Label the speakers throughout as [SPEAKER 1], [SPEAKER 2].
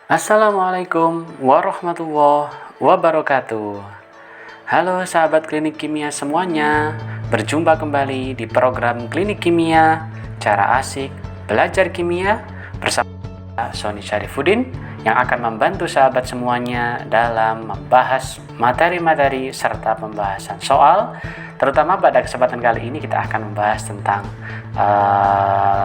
[SPEAKER 1] Assalamualaikum warahmatullahi wabarakatuh. Halo sahabat klinik kimia semuanya, berjumpa kembali di program Klinik Kimia, cara asik belajar kimia bersama Sony Syarifuddin yang akan membantu sahabat semuanya dalam membahas materi-materi serta pembahasan soal. Terutama pada kesempatan kali ini kita akan membahas tentang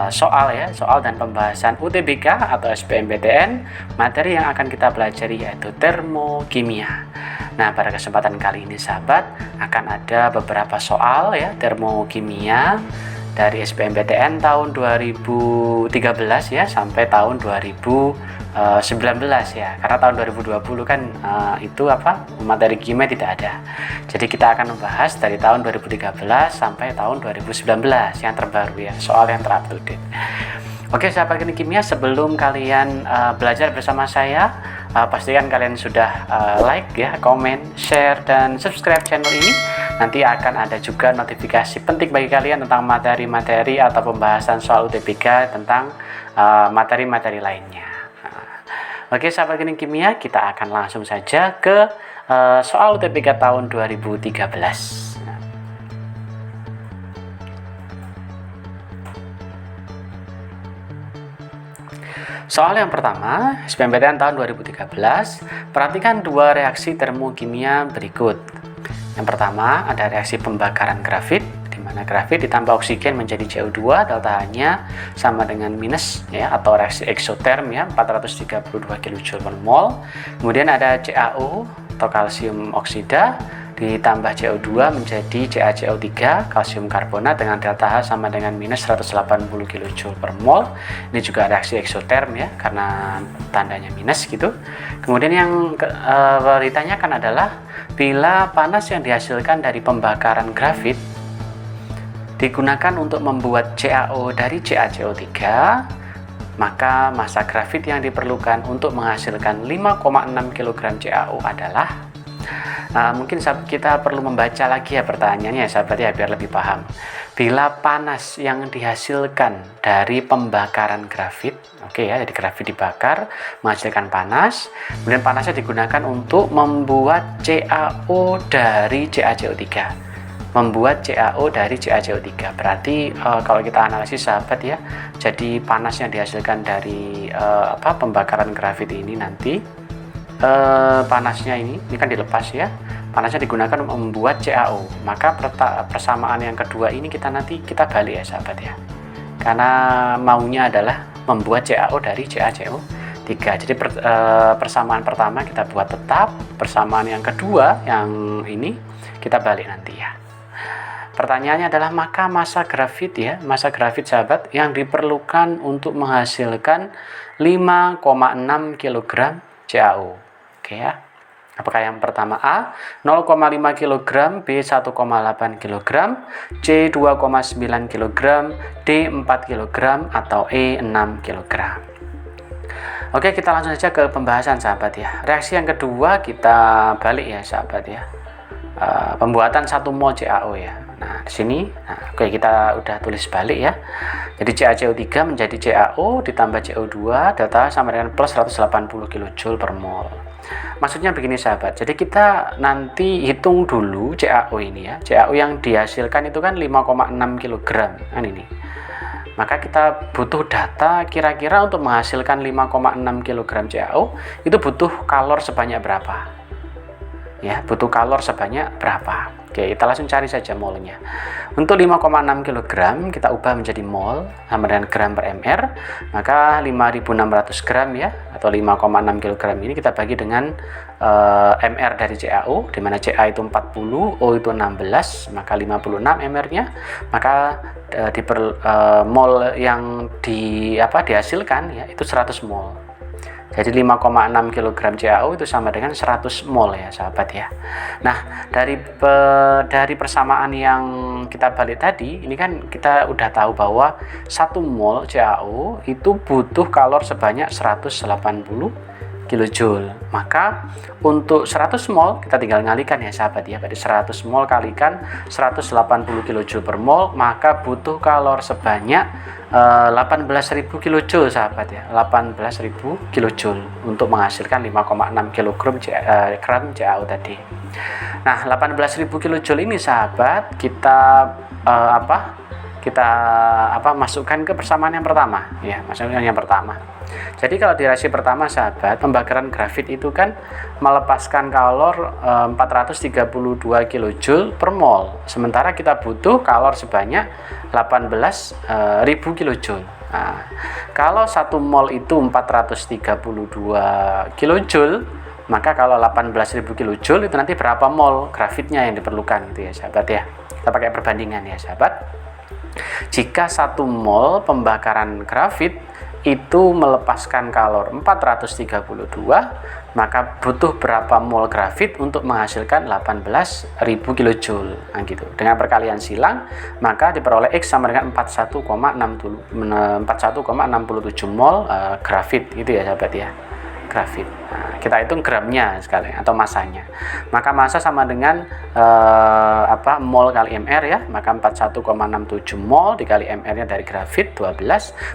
[SPEAKER 1] soal dan pembahasan UTBK atau SBMPTN. Materi yang akan kita pelajari yaitu termokimia. Nah, pada kesempatan kali ini sahabat akan ada beberapa soal termokimia dari SBMPTN tahun 2013 sampai tahun 2019 karena tahun 2020 kan materi kimia tidak ada. Jadi kita akan membahas dari tahun 2013 sampai tahun 2019 yang terbaru soal yang terupdate. Oke sahabat klinik kimia, sebelum kalian belajar bersama saya, pastikan kalian sudah like komen, share dan subscribe channel ini. Nanti akan ada juga notifikasi penting bagi kalian tentang materi-materi atau pembahasan soal UTBK tentang materi-materi lainnya. Oke sahabat klinik kimia, kita akan langsung saja ke soal UTBK tahun 2013. Soal yang pertama, SBMPTN tahun 2013, perhatikan dua reaksi termokimia berikut. Yang pertama ada reaksi pembakaran grafit, di mana grafit ditambah oksigen menjadi CO2, delta H-nya sama dengan minus atau reaksi eksoterm 432 kJ per mol. Kemudian ada CaO atau kalsium oksida ditambah CO2 menjadi CaCO3 kalsium karbonat dengan delta H sama dengan minus 180 kJ per mol. Ini juga reaksi eksoterm karena tandanya minus gitu. Kemudian yang ditanyakan adalah bila panas yang dihasilkan dari pembakaran grafit digunakan untuk membuat CaO dari CaCO3, maka massa grafit yang diperlukan untuk menghasilkan 5,6 kg CaO adalah. Mungkin kita perlu membaca lagi pertanyaannya sahabat biar lebih paham. Bila panas yang dihasilkan dari pembakaran grafit, jadi grafit dibakar menghasilkan panas, kemudian panasnya digunakan untuk membuat CaO dari CaCO3. Membuat CaO dari CaCO3 berarti kalau kita analisis sahabat jadi panas yang dihasilkan dari pembakaran grafit ini nanti panasnya ini kan dilepas panasnya digunakan untuk membuat CaO, maka persamaan yang kedua ini kita balik sahabat karena maunya adalah membuat CaO dari CaCO3. Jadi persamaan pertama kita buat tetap, persamaan yang kedua yang ini kita balik nanti Pertanyaannya adalah maka massa grafit massa grafit sahabat yang diperlukan untuk menghasilkan 5,6 kg CaO. Apakah yang pertama A 0,5 kg, B 1,8 kg, C 2,9 kg, D 4 kg, atau E 6 kg? Oke, kita langsung saja ke pembahasan sahabat Reaksi yang kedua kita balik sahabat pembuatan 1 mol CaO Nah, di sini kita udah tulis balik Jadi CaCO3 menjadi CaO ditambah CO2 delta sama dengan plus 180 kJ per mol. Maksudnya begini sahabat, jadi kita nanti hitung dulu CaO ini CaO yang dihasilkan itu kan 5,6 kg kan ini. Maka kita butuh data kira-kira untuk menghasilkan 5,6 kg CaO itu butuh kalor sebanyak berapa? Butuh kalor sebanyak berapa? Oke, kita langsung cari saja molnya. Untuk 5,6 kg kita ubah menjadi mol sama dengan gram per mr, maka 5.600 gram atau 5,6 kg ini kita bagi dengan mr dari CaO, di mana Ca itu 40, O itu 16, maka 56 mr-nya, maka mol yang dihasilkan itu 100 mol. Jadi 5,6 kg CaO itu sama dengan 100 mol sahabat Nah, dari persamaan yang kita balik tadi, ini kan kita udah tahu bahwa 1 mol CaO itu butuh kalor sebanyak 180 kilojoule. Maka untuk 100 mol kita tinggal ngalikan ya sahabat ya. Berarti 100 mol kalikan 180 kilojoule per mol, maka butuh kalor sebanyak 18.000 kilojoule sahabat ya. 18.000 kilojoule untuk menghasilkan 5,6 gram CaO tadi. Nah, 18.000 kilojoule ini sahabat kita masukkan ke persamaan yang pertama ya, masukkan yang pertama. Jadi kalau di reaksi pertama sahabat, pembakaran grafit itu kan melepaskan kalor 432 kJ per mol, sementara kita butuh kalor sebanyak 18.000 kJ. Nah, kalau 1 mol itu 432 kJ, maka kalau 18.000 kJ itu nanti berapa mol grafitnya yang diperlukan gitu ya sahabat ya. Kita pakai perbandingan ya sahabat. Jika 1 mol pembakaran grafit itu melepaskan kalor 432, maka butuh berapa mol grafit untuk menghasilkan 18.000 kJ. Nah, gitu. Dengan perkalian silang, maka diperoleh X sama dengan 41,67 mol grafit gitu ya sahabat ya. Grafit. Nah, kita hitung gramnya sekali atau masanya. Maka massa sama dengan mol kali mr ya. Maka 41,67 mol dikali mr-nya dari grafit 12,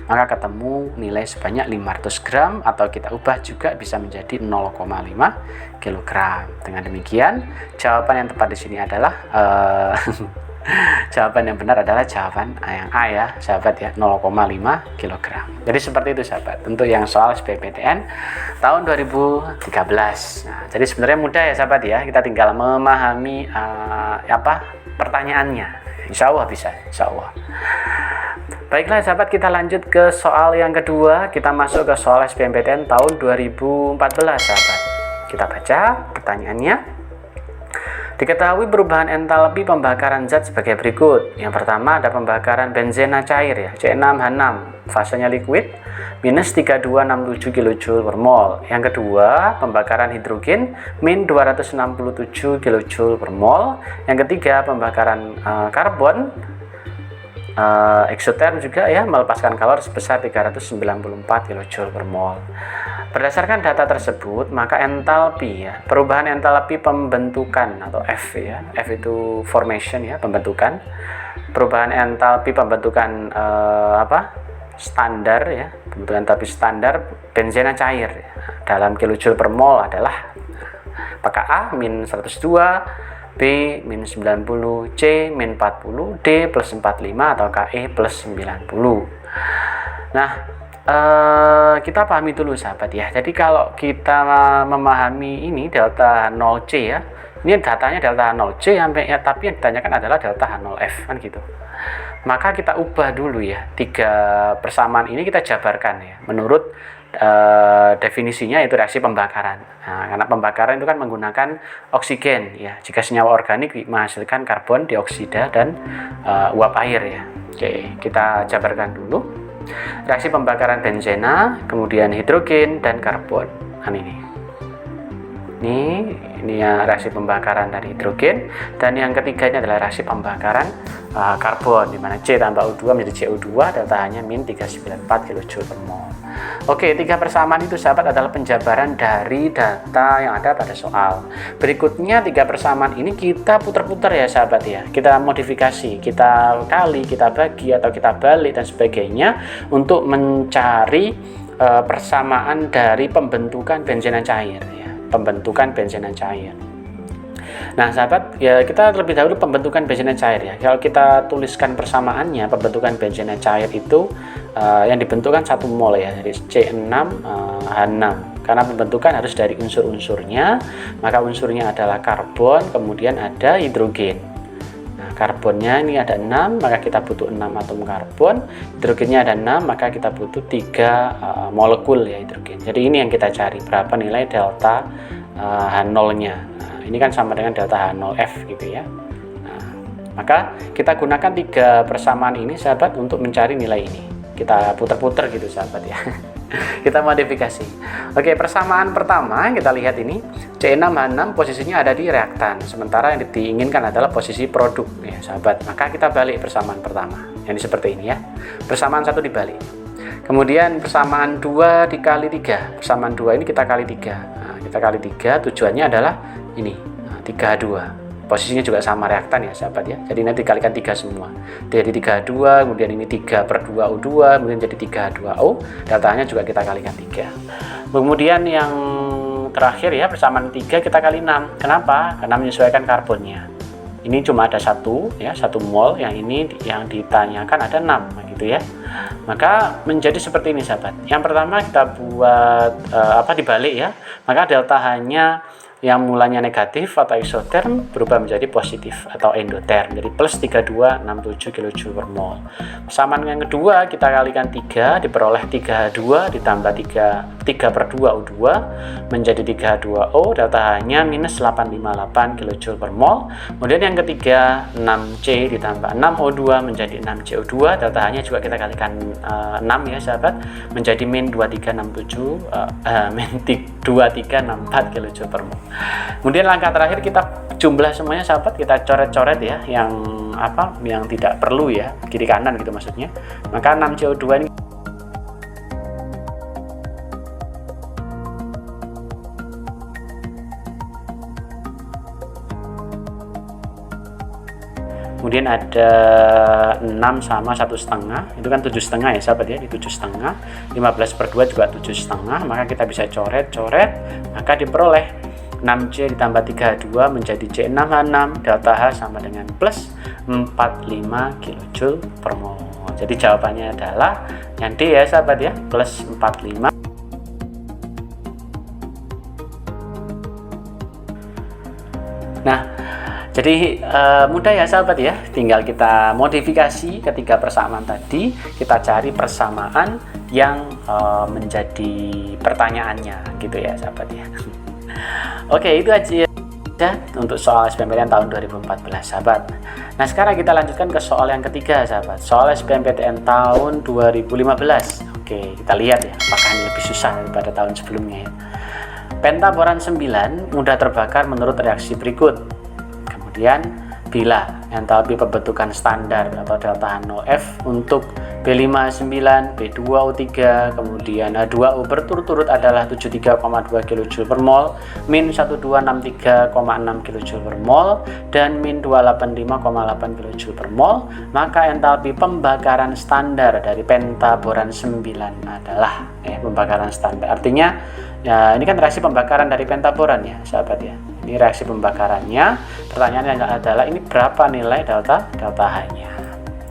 [SPEAKER 1] maka ketemu nilai sebanyak 500 gram atau kita ubah juga bisa menjadi 0,5 kg. Dengan demikian, jawaban yang tepat di sini adalah jawaban yang benar adalah jawaban yang A ya sahabat ya, 0,5 kg. Jadi seperti itu sahabat untuk yang soal SBMPTN tahun 2013. Nah, jadi sebenarnya mudah ya sahabat ya, kita tinggal memahami pertanyaannya. Insya Allah bisa, insya Allah. Baiklah sahabat, kita lanjut ke soal yang kedua. Kita masuk ke soal SBMPTN tahun 2014 sahabat. Kita baca pertanyaannya. Diketahui perubahan entalpi pembakaran zat sebagai berikut. Yang pertama ada pembakaran benzena cair ya, C6H6, fasenya liquid, minus 3267 kJ per mol. Yang kedua, pembakaran hidrogen, min 267 kJ per mol. Yang ketiga, pembakaran karbon, eksoterm juga ya, melepaskan kalor sebesar 394 kJ per mol. Berdasarkan data tersebut, maka entalpi ya, perubahan entalpi pembentukan atau F ya, F itu formation ya, pembentukan. Perubahan entalpi pembentukan standar ya, pembentukan entalpi standar benzena cair ya, dalam kilojoule per mol adalah apakah A min 102, B min 90, C min 40, D plus 45 atau KE plus 90. Nah, kita pahami dulu sahabat ya. Jadi kalau kita memahami ini delta H0C ya, ini datanya delta H0C sampai ya, tapi yang ditanyakan adalah delta H0F kan gitu. Maka kita ubah dulu ya, 3 persamaan ini kita jabarkan ya menurut definisinya, itu reaksi pembakaran. Nah, karena pembakaran itu kan menggunakan oksigen ya. Jika senyawa organik menghasilkan karbon dioksida dan uap air ya. Oke, kita jabarkan dulu. Reaksi pembakaran benzena, kemudian hidrogen dan karbon. Nah, ini ya reaksi pembakaran dari hidrogen, dan yang ketiganya adalah reaksi pembakaran karbon, di mana C tambah O2 menjadi CO2, delta-nya min 394 kJ per mol. Oke, 3 persamaan itu sahabat adalah penjabaran dari data yang ada pada soal. Berikutnya 3 persamaan ini kita putar-putar ya sahabat ya. Kita modifikasi, kita kali, kita bagi atau kita balik dan sebagainya untuk mencari persamaan dari pembentukan benzena cair ya. Pembentukan benzena cair. Nah sahabat ya, kita terlebih dahulu pembentukan benzena cair ya. Kalau kita tuliskan persamaannya, pembentukan benzena cair itu yang dibentukkan 1 mol ya, dari C6H6. Karena pembentukan harus dari unsur-unsurnya, maka unsurnya adalah karbon, kemudian ada hidrogen. Nah, karbonnya ini ada 6, maka kita butuh 6 atom karbon. Hidrogennya ada 6, maka kita butuh 3 molekul ya hidrogen. Jadi ini yang kita cari, berapa nilai delta H0-nya. Nah, ini kan sama dengan delta H0F gitu ya. Nah, maka kita gunakan 3 persamaan ini sahabat untuk mencari nilai ini. Kita putar-putar gitu sahabat ya. Kita modifikasi. Oke, persamaan pertama kita lihat ini, C6H6 posisinya ada di reaktan, sementara yang diinginkan adalah posisi produk ya sahabat. Maka kita balik persamaan pertama, yang seperti ini ya. Persamaan 1 dibalik. Kemudian persamaan 2 dikali 3. Persamaan 2 ini kita kali 3. Nah, kita kali 3 tujuannya adalah ini, 3H2. Posisinya juga sama reaktan ya sahabat ya. Jadi nanti dikalikan 3 semua. Jadi 3H2, kemudian ini 3/2O2, kemudian jadi 3H2O. Deltanya juga kita kalikan 3. Kemudian yang terakhir ya, persamaan 3 kita kali 6. Kenapa? Karena menyesuaikan karbonnya. Ini cuma ada 1 ya, 1 mol, yang ini yang ditanyakan ada 6 gitu ya. Maka menjadi seperti ini sahabat. Yang pertama kita buat dibalik ya. Maka delta H-nya yang mulanya negatif atau isoterm berubah menjadi positif atau endoterm, jadi plus 3267 kJ per mol. Persamaan yang kedua kita kalikan 3, diperoleh 3H2 ditambah 3/2O2 menjadi 3H2O, delta H-nya minus 858 kJ per mol. Kemudian yang ketiga 6C ditambah 6O2 menjadi 6CO2, delta H-nya juga kita kalikan 6 ya sahabat, menjadi min 2364 kJ per mol. Kemudian langkah terakhir kita jumlah semuanya sahabat, kita coret-coret ya yang tidak perlu ya, kiri kanan gitu maksudnya. Maka 6CO2 ini kemudian ada 6 sama 1,5, itu kan 7,5 ya sahabat ya, di 7,5. 15/2 juga 7,5, maka kita bisa coret-coret, maka diperoleh 6C ditambah 3H2 menjadi C6H6, delta H sama dengan plus 45 kJ per mol. Jadi jawabannya adalah yang D ya sahabat ya, plus 45. Nah, jadi mudah ya sahabat ya, tinggal kita modifikasi ketiga persamaan tadi, kita cari persamaan yang menjadi pertanyaannya gitu ya sahabat ya. Oke, itu aja ya untuk soal SBMPTN tahun 2014 sahabat. Nah sekarang kita lanjutkan ke soal yang ketiga sahabat, soal SBMPTN tahun 2015. Oke, kita lihat ya apakah ini lebih susah daripada tahun sebelumnya ya. Pentaboran 9 mudah terbakar menurut reaksi berikut. Kemudian bila entalpi pembentukan standar atau delta H0F untuk B59, B2O3, kemudian H2O berturut-turut adalah 73,2 kJ per mol, min 1263,6 kJ per mol, dan min 285,8 kJ per mol, maka entalpi pembakaran standar dari pentaboran 9 adalah pembakaran standar. Artinya ya, ini kan reaksi pembakaran dari pentaboran ya sahabat ya. Ini reaksi pembakarannya. Pertanyaannya adalah ini berapa nilai delta H-nya?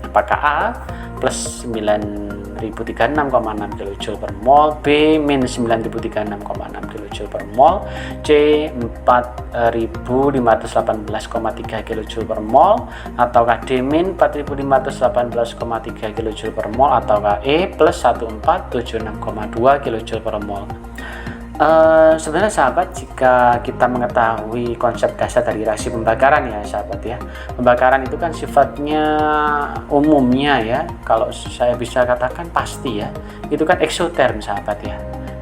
[SPEAKER 1] Apakah A plus 9036,6 kJ per mol, B min 9036,6 kJ per mol, C 4518,3 kJ per mol, ataukah D min 4518,3 kJ per mol, ataukah E plus 1476,2 kJ per mol. Sebenarnya sahabat, jika kita mengetahui konsep dasar dari reaksi pembakaran ya sahabat ya, pembakaran itu kan sifatnya umumnya ya, kalau saya bisa katakan pasti ya, itu kan eksoterm sahabat ya,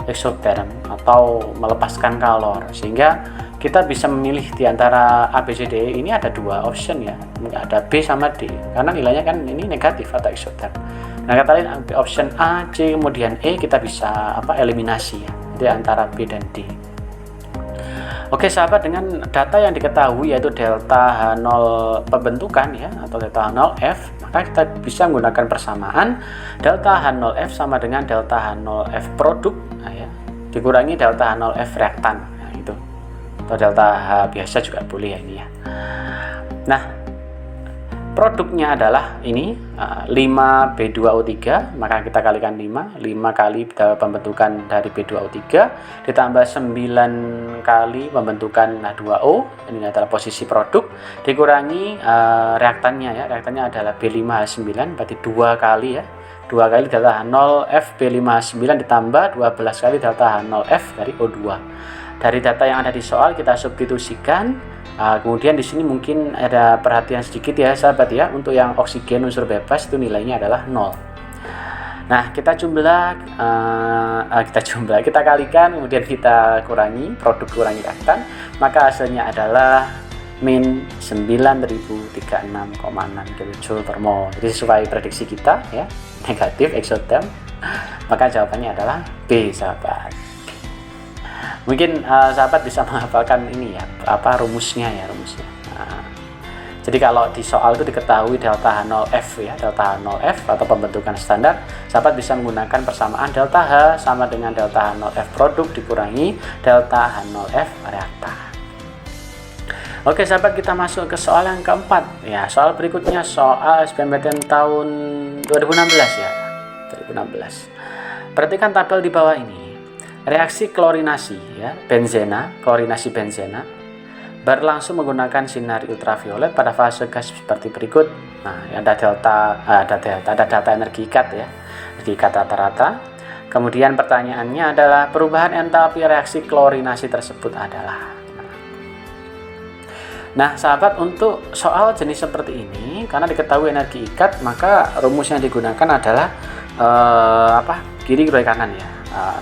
[SPEAKER 1] eksoterm atau melepaskan kalor, sehingga kita bisa memilih di antara A, B, C, D. Ini ada dua option ya, ada B sama D, karena nilainya kan ini negatif atau eksoterm. Nah kata lain option A, C, kemudian E kita bisa eliminasi ya di antara B dan D. Oke sahabat, dengan data yang diketahui yaitu delta H0 pembentukan ya atau delta H0F, maka kita bisa menggunakan persamaan delta H0F sama dengan delta H0F produk dikurangi delta H0F reaktan, itu, atau delta H biasa juga boleh ya ini ya. Nah produknya adalah ini 5B2O3, maka kita kalikan 5 kali pembentukan dari B2O3 ditambah 9 kali pembentukan H2O, ini adalah posisi produk, dikurangi reaktannya ya, reaktannya adalah B5H9, berarti 2 kali ya, 2 kali delta H0F B5H9 ditambah 12 kali delta H0F dari O2. Dari data yang ada di soal kita substitusikan. Kemudian di sini mungkin ada perhatian sedikit ya sahabat ya, untuk yang oksigen unsur bebas itu nilainya adalah 0. Nah kita kita kalikan, kemudian kita kurangi, produk kurangi reaktan, maka hasilnya adalah min 9036,6 kJ per mol. Jadi sesuai prediksi kita ya, negatif eksoterm, Maka jawabannya adalah B, sahabat. Mungkin sahabat bisa menghafalkan ini ya, apa rumusnya ya, rumusnya. Nah, jadi kalau di soal itu diketahui delta H0F ya, delta H0F atau pembentukan standar, sahabat bisa menggunakan persamaan delta H sama dengan delta H0F produk dikurangi delta H0F reaktan. Oke sahabat, kita masuk ke soal yang keempat ya. Soal berikutnya soal SBMPTN tahun 2016 ya, 2016. Perhatikan tabel di bawah ini. Reaksi klorinasi ya, benzena, klorinasi benzena berlangsung menggunakan sinar ultraviolet pada fase gas seperti berikut. Nah, ada data energi ikat ya, energi ikat rata-rata. Kemudian pertanyaannya adalah perubahan entalpi reaksi klorinasi tersebut adalah. Nah, sahabat, untuk soal jenis seperti ini, karena diketahui energi ikat, maka rumus yang digunakan adalah kiri kiri kanan ya.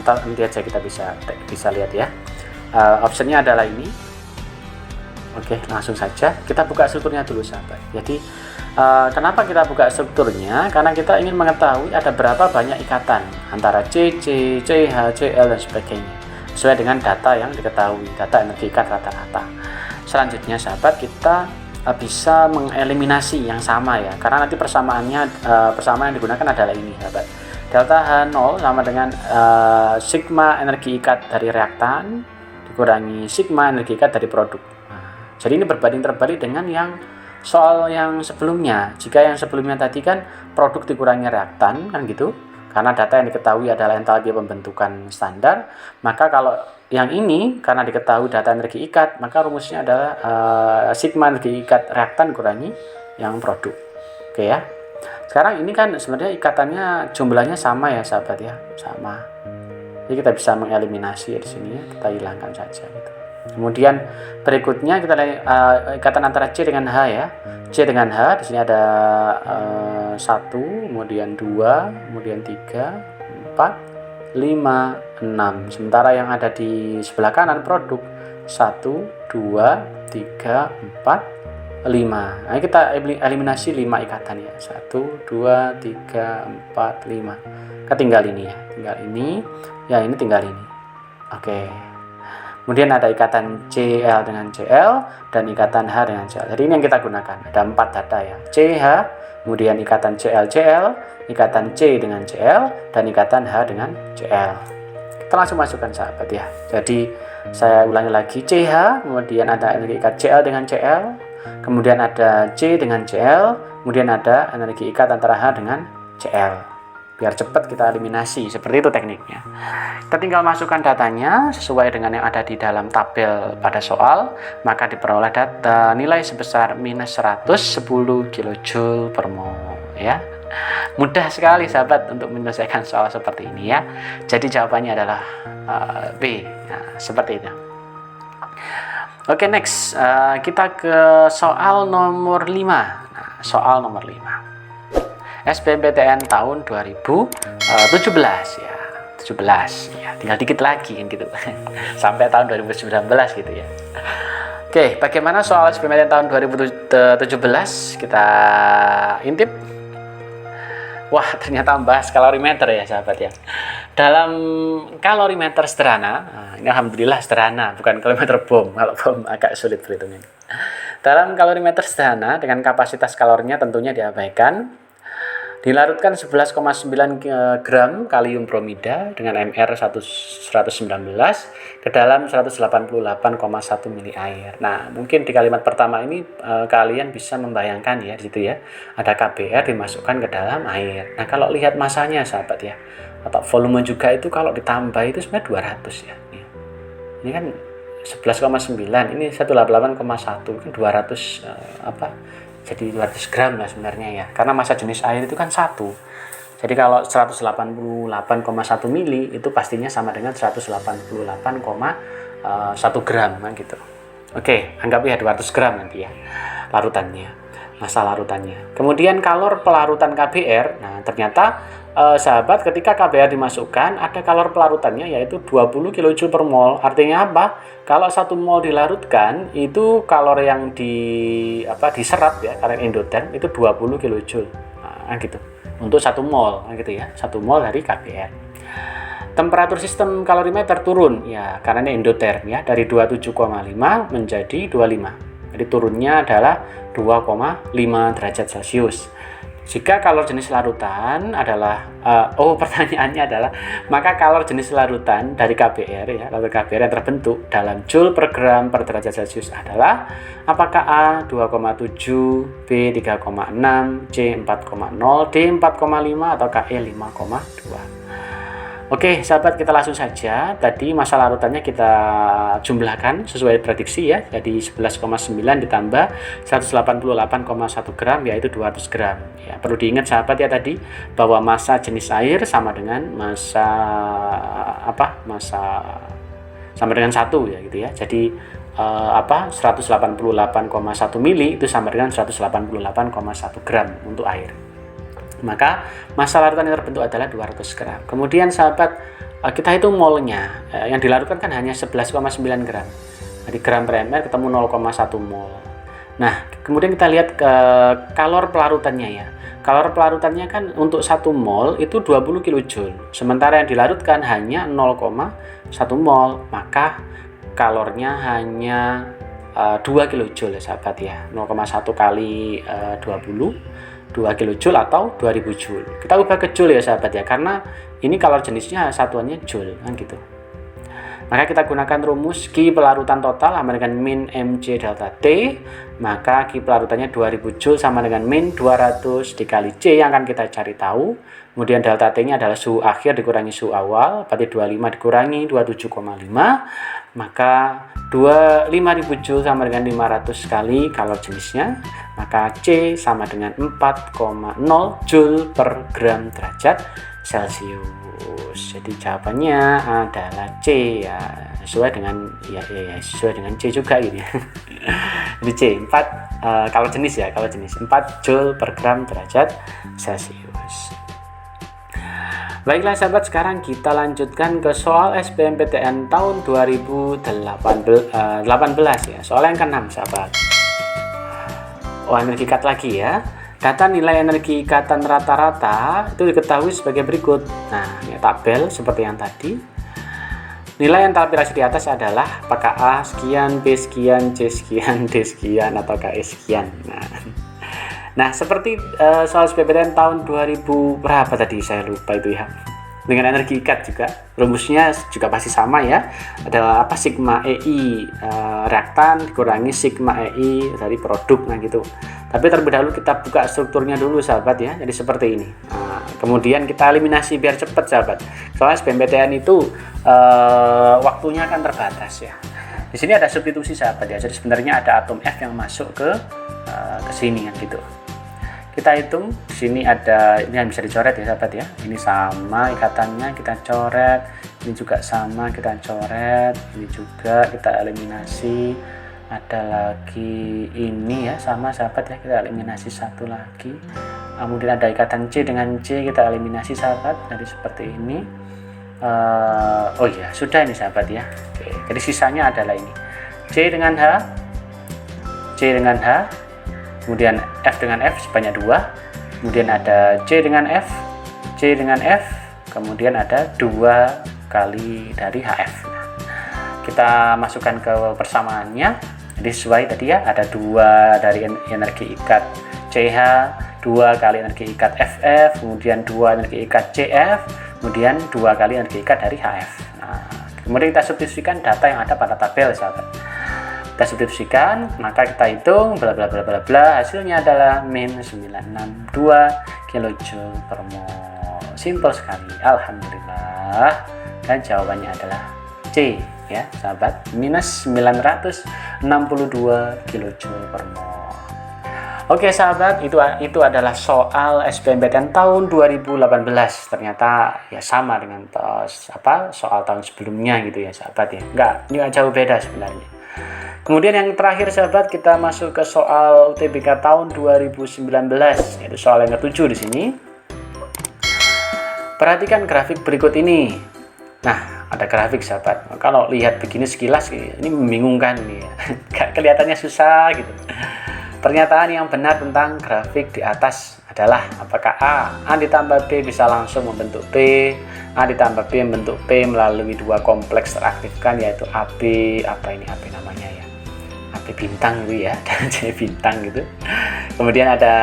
[SPEAKER 1] Nanti aja kita bisa lihat ya. Optionnya adalah ini. Oke, langsung saja kita buka strukturnya dulu sahabat. Jadi kenapa kita buka strukturnya? Karena kita ingin mengetahui ada berapa banyak ikatan antara CC, CH, CL dan sebagainya sesuai dengan data yang diketahui, data energi ikat rata-rata. Selanjutnya sahabat, kita bisa mengeliminasi yang sama ya, karena nanti persamaan yang digunakan adalah ini sahabat. Delta H0 sama dengan sigma energi ikat dari reaktan dikurangi sigma energi ikat dari produk. Jadi ini berbanding terbalik dengan yang soal yang sebelumnya. Jika yang sebelumnya tadi kan produk dikurangi reaktan kan gitu, karena data yang diketahui adalah entalpi pembentukan standar. Maka kalau yang ini karena diketahui data energi ikat, maka rumusnya adalah sigma energi ikat reaktan kurangi yang produk. Oke ya. Sekarang ini kan sebenarnya ikatannya jumlahnya sama ya sahabat ya, sama. Jadi kita bisa mengeliminasi di sini ya, kita hilangkan saja gitu. Kemudian berikutnya kita lihat ikatan antara C dengan H ya. C dengan H di sini ada 1, kemudian 2, kemudian 3, 4, 5, 6. Sementara yang ada di sebelah kanan produk 1, 2, 3, 4, 5. Nah, kita eliminasi 5 ikatan ya. 1, 2, 3, 4, 5. Tinggal ini ya. Tinggal ini. Ya, ini tinggal ini. Oke. Kemudian ada ikatan CL dengan CL dan ikatan H dengan CL. Jadi ini yang kita gunakan. Ada 4 data ya. CH, kemudian ikatan CL-CL, ikatan C dengan CL, dan ikatan H dengan CL. Kita langsung masukkan sahabat ya. Jadi saya ulangi lagi, CH, kemudian ada energi ikat CL dengan CL, kemudian ada C dengan CL, kemudian ada energi ikat antara H dengan CL. Biar cepat kita eliminasi, seperti itu tekniknya. Kita tinggal masukkan datanya sesuai dengan yang ada di dalam tabel pada soal, maka diperoleh data nilai sebesar minus 110 kJ per mol ya. Mudah sekali sahabat untuk menyelesaikan soal seperti ini ya. Jadi jawabannya adalah B. Nah, seperti itu. Oke, next kita ke soal nomor 5. Nah, soal nomor 5. SBMPTN tahun 2017 ya. 17 ya, tinggal dikit lagi kan gitu. Sampai tahun 2019 gitu ya. Oke, bagaimana soal SBMPTN tahun 2017? Kita intip. Wah, ternyata membahas kalorimeter ya sahabat ya. Dalam kalorimeter sederhana, ini alhamdulillah sederhana, bukan kalorimeter bom. Kalau bom agak sulit perhitungannya. Dalam kalorimeter sederhana dengan kapasitas kalorinya tentunya diabaikan. Dilarutkan 11,9 gram kalium bromida dengan MR 119 ke dalam 188,1 mili air. Nah, mungkin di kalimat pertama ini kalian bisa membayangkan ya di situ ya. Ada KBR dimasukkan ke dalam air. Nah, kalau lihat masanya sahabat ya, atau volume juga itu kalau ditambah itu sebenarnya 200 ya. Ini kan 11,9, ini 188,1 kan 200 jadi 200 gram lah sebenarnya ya, karena massa jenis air itu kan 1. Jadi kalau 188,1 mili itu pastinya sama dengan 188,1 gram kan gitu. Oke, anggap ya 200 gram nanti ya larutannya, massa larutannya. Kemudian kalor pelarutan KBR, nah ternyata sahabat, ketika KBR dimasukkan ada kalor pelarutannya yaitu 20 kJ per mol. Artinya apa? Kalau 1 mol dilarutkan itu kalor yang diserap ya, kalor endoterm itu 20 kJ. Nah, gitu. Untuk 1 mol gitu ya, 1 mol dari KBR. Temperatur sistem kalorimeter turun ya karena ini endoterm ya, dari 27,5 menjadi 25. Jadi turunnya adalah 2,5 derajat Celcius. Jika kalor jenis larutan adalah pertanyaannya adalah, maka kalor jenis larutan dari KBR ya, larutan KBR yang terbentuk dalam joule per gram per derajat Celcius adalah apakah A 2,7, B 3,6, C 4,0, D 4,5 atau E 5,2. Oke sahabat, kita langsung saja. Tadi massa larutannya kita jumlahkan sesuai prediksi ya, jadi 11,9 ditambah 188,1 gram yaitu 200 gram ya. Perlu diingat sahabat ya tadi bahwa massa jenis air sama dengan massa sama dengan 1 ya gitu ya. Jadi 188,1 mili itu sama dengan 188,1 gram untuk air. Maka massa larutan yang terbentuk adalah 200 gram. Kemudian sahabat, kita hitung molnya. Yang dilarutkan kan hanya 11,9 gram. Jadi gram per ml ketemu 0,1 mol. Nah, kemudian kita lihat ke kalor pelarutannya ya. Kalor pelarutannya kan untuk 1 mol itu 20 kJ. Sementara yang dilarutkan hanya 0,1 mol. Maka kalornya hanya 2 kJ ya sahabat ya. 0,1 kali 20 2 kJ atau 2000 joule. Kita ubah ke joule ya sahabat ya, karena ini kalor jenisnya satuannya joule kan gitu. Maka kita gunakan rumus Q pelarutan total sama dengan min mc delta T. Maka Q pelarutannya 2000 joule sama dengan min 200 dikali C yang akan kita cari tahu. Kemudian delta T nya adalah suhu akhir dikurangi suhu awal, berarti 25 dikurangi 27,5. Maka 5000 joule sama dengan 500 kali kalor jenisnya. Maka C sama dengan 4,0 joule per gram derajat Celcius. Jadi jawabannya adalah C ya, sesuai dengan sesuai dengan C juga gitu ya. Jadi C 4 kalor jenis ya, kalor jenis 4 joule per gram derajat Celcius. Baiklah sahabat, sekarang kita lanjutkan ke soal SBMPTN tahun 2018 ya. Soal yang ke-6 sahabat. Energi ikat lagi ya. Data nilai energi ikatan rata-rata itu diketahui sebagai berikut. Nah, ini tabel seperti yang tadi. Nilai entalpi reaksi di atas adalah apakah A sekian, B sekian, C sekian, D sekian, atau E sekian. Nah, seperti soal SBMPTN tahun 2000 berapa tadi saya lupa itu ya. Dengan energi ikat juga rumusnya juga pasti sama ya. Adalah sigma EI reaktan dikurangi sigma EI dari produk gitu. Tapi terlebih dahulu kita buka strukturnya dulu sahabat ya. Jadi seperti ini. Kemudian kita eliminasi biar cepat sahabat. Soalnya SBMPTN itu waktunya kan terbatas ya. Di sini ada substitusi sahabat ya. Jadi sebenarnya ada atom F yang masuk ke sini kan gitu. Kita hitung di sini ada, ini yang bisa dicoret ya sahabat ya. Ini sama ikatannya kita coret, ini juga sama kita coret, ini juga kita eliminasi. Ada lagi ini ya sama sahabat ya, kita eliminasi satu lagi. Kemudian ada ikatan C dengan C kita eliminasi sahabat, jadi seperti ini. Oh iya sudah ini sahabat ya. Oke, jadi sisanya adalah ini C dengan H, C dengan H, kemudian F dengan F sebanyak 2, kemudian ada C dengan F, C dengan F, kemudian ada 2 kali dari HF. Kita masukkan ke persamaannya, jadi sesuai tadi ya, ada 2 dari energi ikat CH, 2 kali energi ikat FF, kemudian 2 energi ikat CF, kemudian 2 kali energi ikat dari HF. Nah, kemudian kita substitusikan data yang ada pada tabel sahabat. Kita substitusikan, maka kita hitung bla bla bla bla bla, hasilnya adalah min 962 kJ per mol. Simpel sekali, alhamdulillah. Dan jawabannya adalah C ya sahabat, minus 962 kJ per mol. Oke sahabat, itu adalah soal SBMPTN tahun 2018. Ternyata ya sama dengan soal tahun sebelumnya gitu ya sahabat ya. Enggak jauh beda sebenarnya. Kemudian yang terakhir sahabat, kita masuk ke soal UTBK tahun 2019, yaitu soal yang ke-7 di sini. Perhatikan grafik berikut ini. Nah, ada grafik sahabat. Kalau lihat begini sekilas ini membingungkan nih ya. Kelihatannya susah gitu. Pernyataan yang benar tentang grafik di atas adalah apakah A ditambah B bisa langsung membentuk B, A ditambah B membentuk P melalui dua kompleks teraktifkan yaitu AB, apa ini AB namanya ya, AB bintang gitu ya, dan C bintang gitu. Kemudian ada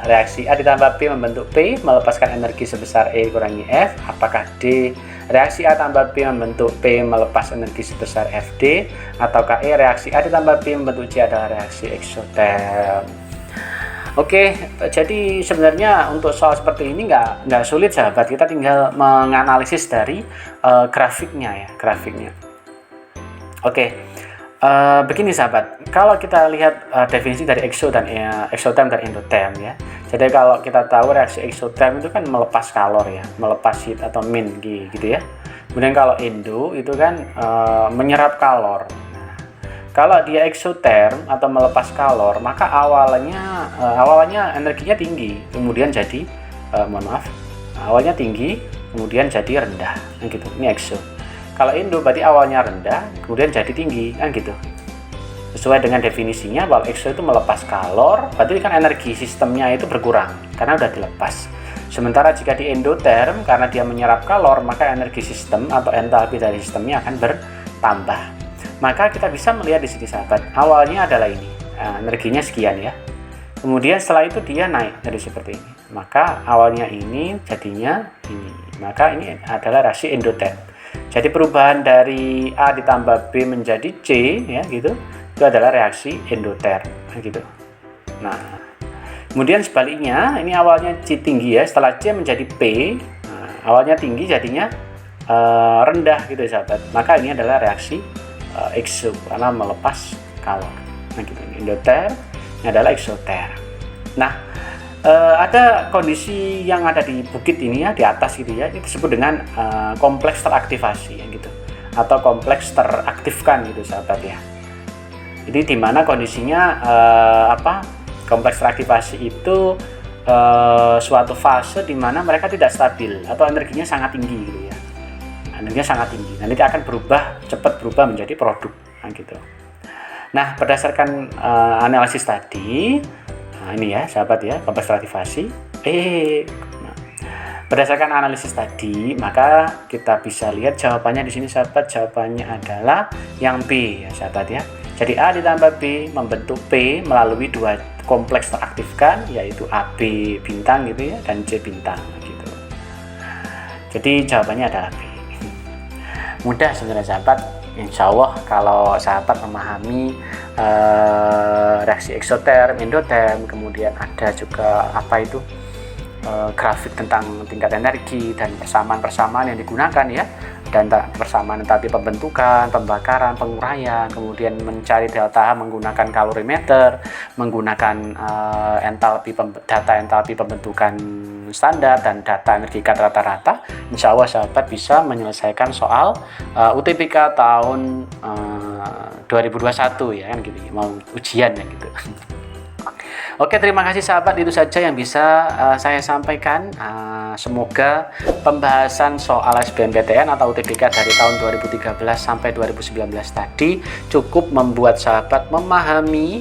[SPEAKER 1] reaksi A ditambah B membentuk P melepaskan energi sebesar E kurangi F. Apakah D reaksi A tambah B membentuk P melepas energi sebesar FD, ataukah E reaksi A ditambah B membentuk C adalah reaksi eksoterm? Oke, jadi sebenarnya untuk soal seperti ini nggak sulit sahabat, kita tinggal menganalisis dari grafiknya ya, grafiknya. Oke, begini sahabat, kalau kita lihat definisi dari eksoterm dan endoterm ya. Jadi kalau kita tahu reaksi eksoterm itu kan melepas kalor ya, melepas heat atau min gitu ya. Kemudian kalau endo itu kan menyerap kalor. Nah, kalau dia eksoterm atau melepas kalor, maka awalnya energinya tinggi, kemudian jadi awalnya tinggi, kemudian jadi rendah, gitu. Ini ekso. Kalau endo berarti awalnya rendah, kemudian jadi tinggi, kan gitu. Sesuai dengan definisinya, bahwa ekso itu melepas kalor, berarti kan energi sistemnya itu berkurang karena udah dilepas. Sementara jika di endoterm, karena dia menyerap kalor, maka energi sistem atau entalpi dari sistemnya akan bertambah. Maka kita bisa melihat di sini sahabat, awalnya adalah ini, energinya sekian ya. Kemudian setelah itu dia naik dari seperti ini. Maka awalnya ini jadinya ini. Maka ini adalah reaksi endoterm. Jadi perubahan dari A ditambah B menjadi C ya gitu, itu adalah reaksi endoterm gitu. Nah, kemudian sebaliknya ini awalnya C tinggi ya, setelah C menjadi P, awalnya tinggi jadinya rendah gitu ya sahabat. Maka ini adalah reaksi exo karena melepas kalor. Nah gitu, endoterm ini adalah eksoterm. Nah, ada kondisi yang ada di bukit ini ya, di atas gitu ya, ini disebut dengan kompleks teraktivasi ya gitu, atau kompleks teraktifkan gitu sahabat ya. Jadi di mana kondisinya kompleks teraktivasi itu suatu fase di mana mereka tidak stabil atau energinya sangat tinggi gitu ya. Energinya sangat tinggi. Nanti akan cepat berubah menjadi produk gitu. Nah, berdasarkan analisis tadi, ini ya sahabat ya, kompleks teraktivasi. Berdasarkan analisis tadi, maka kita bisa lihat jawabannya di sini sahabat. Jawabannya adalah yang B ya sahabat ya. Jadi A ditambah B membentuk P melalui dua kompleks teraktifkan yaitu AB bintang gitu ya dan C bintang gitu. Jadi jawabannya adalah B. Mudah sebenarnya sahabat. Insya Allah kalau sahabat memahami reaksi eksoterm, endoterm, kemudian ada juga grafik tentang tingkat energi dan persamaan-persamaan yang digunakan ya, dan persamaan entalpi pembentukan, pembakaran, penguraian, kemudian mencari delta H menggunakan kalorimeter, menggunakan data entalpi pembentukan standar dan data energi rata-rata. Insya Allah sahabat bisa menyelesaikan soal UTBK tahun 2021 ya kan gitu, mau ujian ya gitu. Oke, terima kasih sahabat, itu saja yang bisa saya sampaikan. Semoga pembahasan soal SBMPTN atau UTBK dari tahun 2013 sampai 2019 tadi cukup membuat sahabat memahami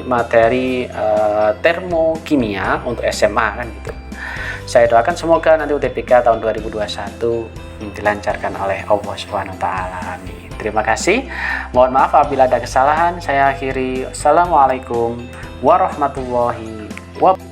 [SPEAKER 1] materi termokimia untuk SMA kan gitu. Saya doakan semoga nanti UTBK tahun 2021 dilancarkan oleh Allah Subhanahu wa taala. Amin. Terima kasih. Mohon maaf apabila ada kesalahan. Saya akhiri. Assalamualaikum warahmatullahi wabarakatuh.